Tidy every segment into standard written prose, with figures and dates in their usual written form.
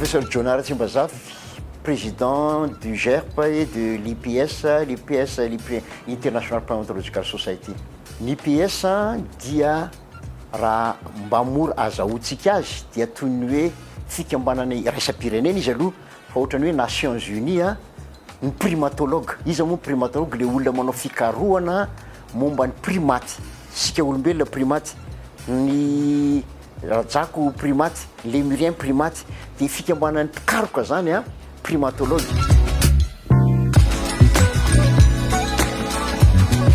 Professeur Jonara Tsimbazafy, président du GERP et de l'IPS, International Primatological Society. L'IPS dia raha mba mora azahoantsika azy dia toy ny hoe fikambanana iraisam-pirenena izy aloha fa ohatrany hoe Nations Unies ny primatologue. Izy moa primatologue le olona manao fikarohana momba ny primaty. Sika olombelona primaty, ny rajako primaty, lémurien primaty, dia fikambanan'ny mpikaroka zany a primatologue.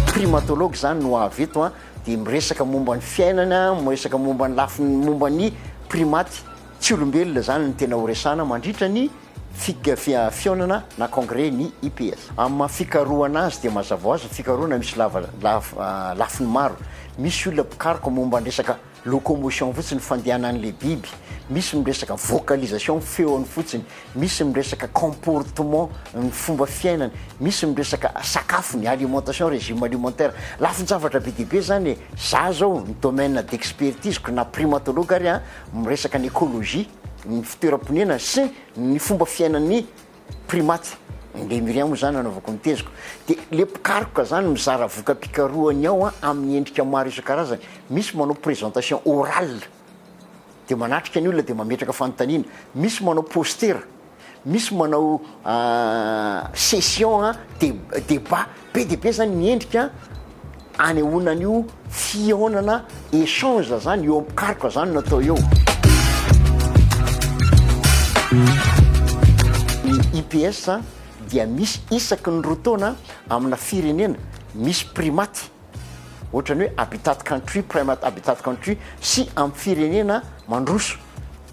Primatologue zany no avy eto a dia miresaka momba ny fiainana, miresaka momba ny lafiny momba ny primaty tsy olombelona zany ny tena horesana mandritra ny fionana na congrès ny IPS. Amin'ny fikarohana azy dia mazava ho azy fikarohana misy lafiny maro. Misy olona mpikaroka momba ny resaka locomotion fotsiny, fandehanan'le biby, misy miresaka vocalisation feony fotsiny, misy miresaka comportement ny fomba fiainany, misy miresaka sakafony alimentation, régime alimentaire. Lafin-javatra be dia be zany za zao ny domaine d'expertise na primatologue ary a miresaka ny écologie, ny fitoeram-ponenana sy ny fomba fiainan'ny primaty. Lémurien moa zany anaovako ny teziko. Dia le mpikaroka zany mizara voka-pikarohany ao a amin'ny endrika maro isan-karazany. Misy manao présentation orale dia manatrika ny olona dia mametraka fanontaniana, misy manao poster, misy manao session débat be dia be zany ny endrika anehoanan'io fionana échange zany eo mpikaroka zany natao eo. Ny IPS dia misy isaky ny roa taona amina firenena misy primaty, ohatrany hoe habitat country, primate habitat country, sy amin'ny firenena mandroso.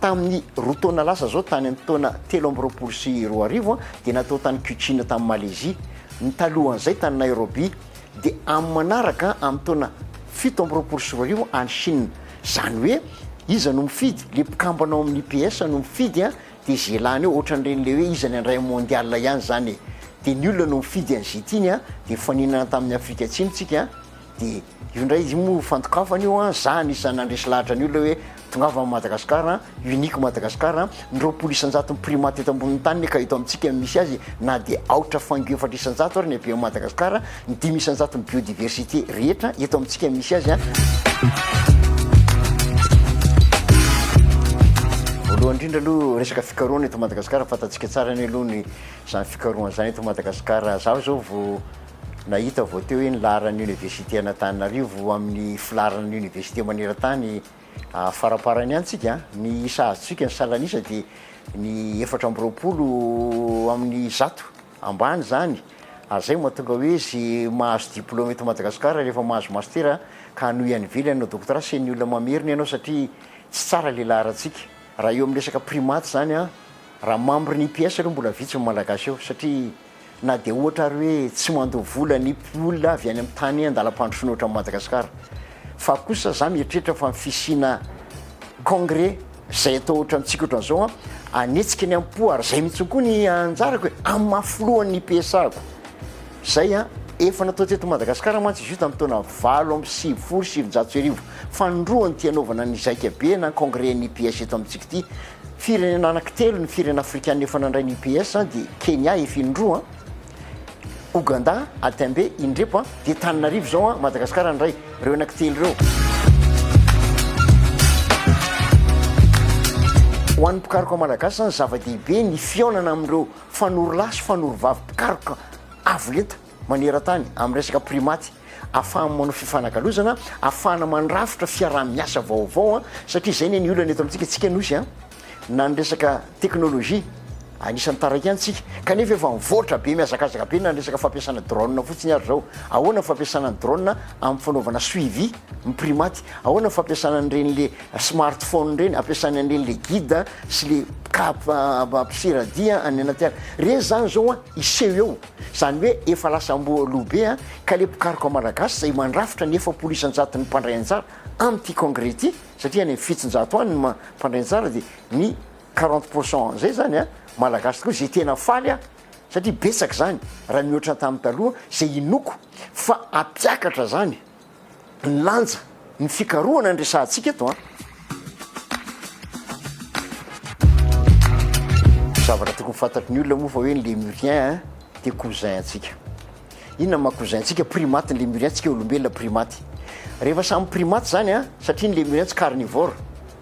Tamin'ny roa taona lasa zao tany amin'ny taona 2023 dia natao tany Kuchina tamin'ny Malaisie, ny talohan'izay tany Nairobi, dia amin'ny manaraka amin'ny taona 2024 any Chine. Zany hoe iza no mifidy le mpikambanao amin'ny IPS no mifidy a dia zelany eo ohatran'ireny le hoe iza ny andray mondial ihany zany. Dia ny olona no mifidy an'izy itiny a dia faninana tamin'ny Afrika Atsimo tsika dia io indray izy moa fantokafany io a zany isan'ny nandresy lahatra ny olona hoe tongava Madagasikara, unique Madagasikara, ny 20 isanjato ny primaty eto ambonin'ny tany ka eto amintsika misy azy na dia aotra fango 4 isanjato ary ny be Madagasikara, ny 5 isanjato ny biodiversité rehetra eto amintsika misy azy a. Voalohany indrindra aloha resaka fikarohana eto Madagasikara, fantatsika tsara ny aloha ny zany fikarohana zany eto Madagasikara. Zaho zao vao nahita vao teo hoe nilaran'ny université Antananarivo amin'ny filaran'ny université maneran-tany faraparany ihany tsika. Ny isa azotsika ny salanisa dia ny 420 amin'ny zato ambany zany. Zay mahatonga hoe izy mahazo diplôme eto Madagasikara rehefa mahazo master ka noho ihany ivelany no doctorat sy ny olona mamerina ianao satria tsy tsara le laharantsika. Raha eo amin'ny resaka primaty zany a, raha membre ny IPS aloha mbola vitsy ny malagasy eo satria na dia ohatra ary hoe tsy mandoha vola ny olona avy any amin'ny tany andalam-pandrosonoatra amin'ny Madagasikara. Fa kosa za mieritreritra fa mifisiana congrès zay atao ohatra amintsika ohatran'izao a anetsika ny ampo ary zay mihitsy koa ny anjarako hoe amin'ny mafoloan'ny IPS ako. Zay a efa natao teto Madagasikara mantsy izy io tamin'ny taona 7 fandroany ty anaovana ny zaika be na congrès ny IPS eto amintsika ity. Firenena anankitelo ny firenena afrikanina efa nandray ny IPS dia Kenya efa indroa, Ouganda Atembe indrepo dia Tananarivo zao Madagasikara ndray, reo anankitelo reo. Ho an'ny mpikaroka malagasy ny zava-dehibe ny fionana amin'ireo fanoro-lahy sy fanoro-vavy mpikaroka avo lenta maneran-tany amin'ny resaka primaty, ahafahana manao fifanakalozana, ahafahana mandrafitra fiaraha-miasa vaovao satria zay ny olana eto amintsika tsika nosy na ny resaka teknôlôjia anisan'ny taraiky antsika kanefa efa mivoatra be miazakazaka be na ny resaka fampiasana drone fotsiny ary zao. Ahoana fampiasana ny drone amin'ny fanaovana suivi ny primaty, ahoana fampiasana an'ireny le smartphone ireny, ampiasana an'ireny le guide sy le ampisiradia any anaty ala reny zany zao iseho eo. Zany hoe efa lasa lobe ka le mpikaroka malagasy zay mandrafitra ny 4 isanjato ny mpandray anjara amin'ity congrès ity satria any 700 any mpandray anjara dia ny 40% zay zany malagasy tokoa zay tena faly satria betsaka zany raha mihoatra tamin'ny taloha zay inoko fa ampiakatra zany ny lanja ny fikarohana ny resahantsika eto tokony fantatry ny olona moa fa hoe ny lémurien de cousin antsika. Inona ma cousin antsika? Primate ny lémurien, tsika olombelona primate. Rehefa samy primate zany satria ny lémurien tsy carnivore,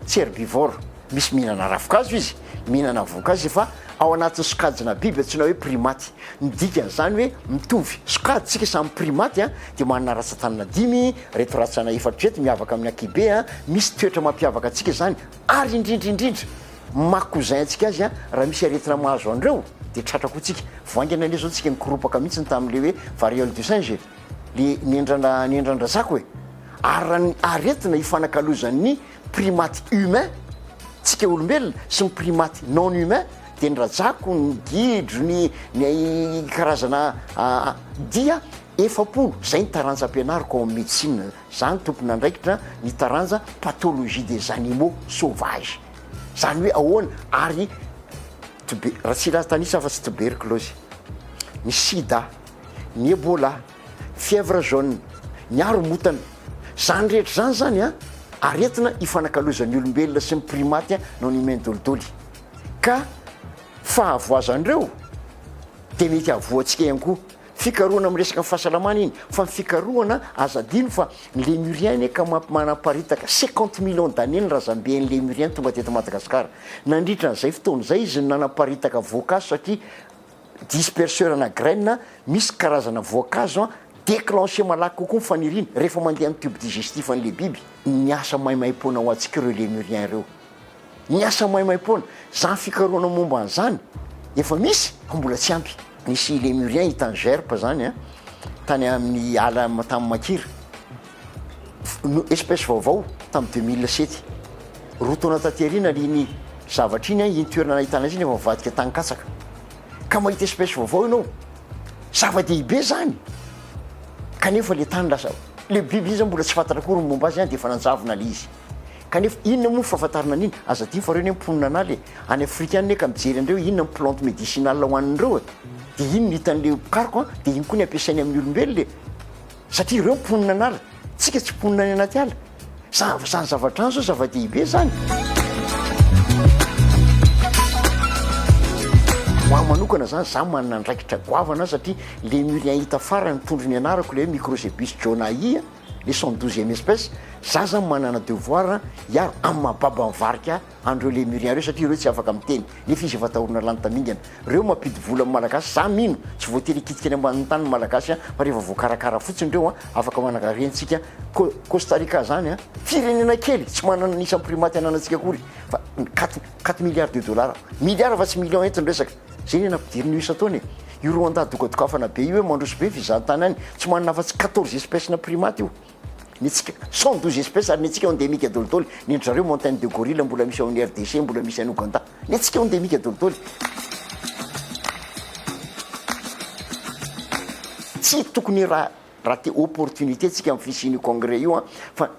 tsy herbivore, misy mihinana ravikazo izy, mihinana voankazo fa ao anatin'ny sokajina biby antsoina hoe primate. Ny dikan'izany hoe mitovy sokajy tsika samy primate dia manana ratsan-tanana 5, reto ratsana 4 miavaka amin'ny akibe misy toetra mampiavaka antsika zany ary indrindrindrindra maha-cousin antsika azy raha misy aretina mahazo andreo dia tratrako tsika voangana ane zao tsika nikoropaka mihitsy tamin'le hoe variole du singe le niendran-drazako ary raha ny aretina ifanakalozan'ny primate humain tsika olombelona sy ny primate non humain dia ny rajako ny gidro ny karazana dia efapolo zay ny taranja ampianariko ao amin'ny médecine zany tompona andraikitra ny taranja pathologie des animaux sauvages zany hoe ahoana ary raha tsy latanisa fa tsy tuberculose, ny sida, ny ebola, fièvre jaune, ny haromotana zany rehetra zany aretina ifanakalozan'ny olombelona sy ny primate no ny humain dolidoly ka fahavoazandreo dia mety avoantsika ihany koa fikarohana amin'ny resaka fahasalamana iny fa ny fikarohana azadino fa ny lémurien ka manaparitaka 50 millions d'années ny razamben'ny lémurien tonga teto Madagasikara. Nandritra n'izay fotoana izay izy nanaparitaka voankazo satria disperseur na graine misy karazana voankazo déclenché malaky kokoa faniriny rehefa mandeha amin'ny tube digestif an'le biby. Ny asa maimaimpona ho antsika ireo lémurien ireo, ny asa maimaimpona zany fikarohana momba an'izany efa misy mbola tsy ampy. Nisy lémurien hitany gerpe zany tany amin'ny ala tamin'ny Makira, espèce vaovao tamin'ny 2007 rotona taterina liny zavatra iny toerana nahitana izy efa mivadika tany-katsaka ka mahita espèce vaovao ianao zava-dehibe zany kanefa le tany lasa le biby izy mbola tsy fantarakory ny momba azy dia efa nanjavona le izy kanefa inona moa fahafantarana an'iny azadiny fa reo ny mponina analy any Afrika any ka mijery andreo inona ny plante médicinale ho anindreo dia ino ny hitan'le kariko dia iny koa ny ampiasainy amin'ny olombelona satria ireo mponina anala tsika tsy mponina any anaty ala zany zavatra any zao zava-dehibe zany. Ho manokana zany zany manana andraikitra goavana satria lémurien hita farany mitondro ny anarako le microcebus jonai le 112e espèce zany manana devoir hiaro amin'ny mababa mivarika andreo lémurien reo satria reo tsy afaka miteny nefa izy efa tahorina lany tamingana reo mampidi vola amin'ny malagasy za mino tsy voatery hikitika ny ambanin'ny tany ny malagasy fa rehefa voakarakara fotsiny reo afaka manakarentsika Costa Rica zany firenena kely tsy manana nisan'ny primate ananantsika akory fa 4 milliards de dollars milliard fa tsy million entiny resaka zay ny nampidiriny isa-taona io Rwanda dokadokafana be io hoe mandroso be fizahantany any tsy manana fa tsy 14 espèce na primate io ny tsika 112 espèces ary ny tsika endémique dolidoly ny zareo montagne de gorille mbola misy ao amin'ny RDC mbola misy any Ouganda ny tsika endémique dolidoly tsy tokony raha te opportunité tsika amin'ny fisian'io congrès io fa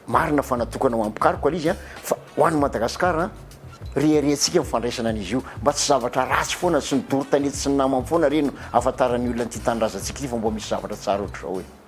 marina fa natokana ho ampikariko izy fa ho an'ny Madagasikara reherentsika mifandraisana an'izy io mba tsy zavatra ratsy foana sy ny doro tanety sy ny namany foana reno ahafantaran'ny olona ty tanindrazantsika ty fa mbo misy zavatra tsara ohatr'izao hoe